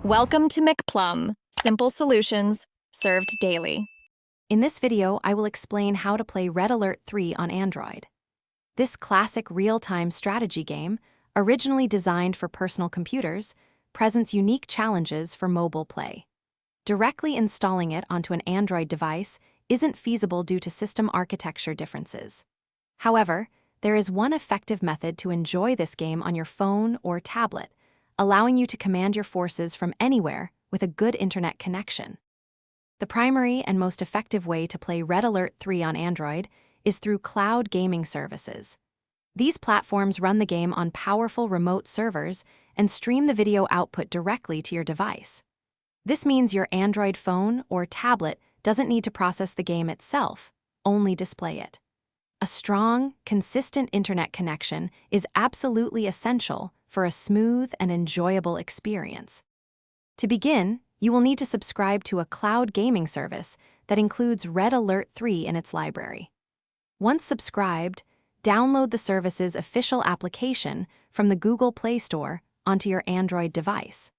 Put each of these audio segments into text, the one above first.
Welcome to McPlum, simple solutions served daily. In this video, I will explain how to play Red Alert 3 on Android. This classic real-time strategy game, originally designed for personal computers, presents unique challenges for mobile play. Directly installing it onto an Android device isn't feasible due to system architecture differences. However, there is one effective method to enjoy this game on your phone or tablet, allowing you to command your forces from anywhere with a good internet connection. The primary and most effective way to play Red Alert 3 on Android is through cloud gaming services. These platforms run the game on powerful remote servers and stream the video output directly to your device. This means your Android phone or tablet doesn't need to process the game itself, only display it. A strong, consistent internet connection is absolutely essential for a smooth and enjoyable experience. To begin, you will need to subscribe to a cloud gaming service that includes Red Alert 3 in its library. Once subscribed, download the service's official application from the Google Play Store onto your Android device.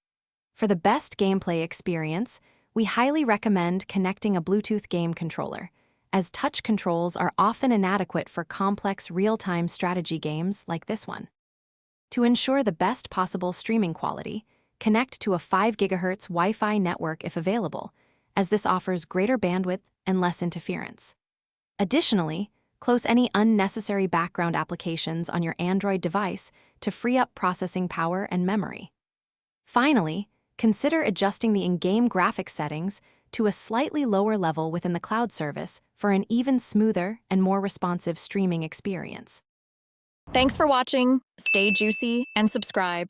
For the best gameplay experience, we highly recommend connecting a Bluetooth game controller, as touch controls are often inadequate for complex real-time strategy games like this one. To ensure the best possible streaming quality, connect to a 5 GHz Wi-Fi network if available, as this offers greater bandwidth and less interference. Additionally, close any unnecessary background applications on your Android device to free up processing power and memory. Finally, consider adjusting the in-game graphics settings to a slightly lower level within the cloud service for an even smoother and more responsive streaming experience. Thanks for watching, stay juicy, and subscribe.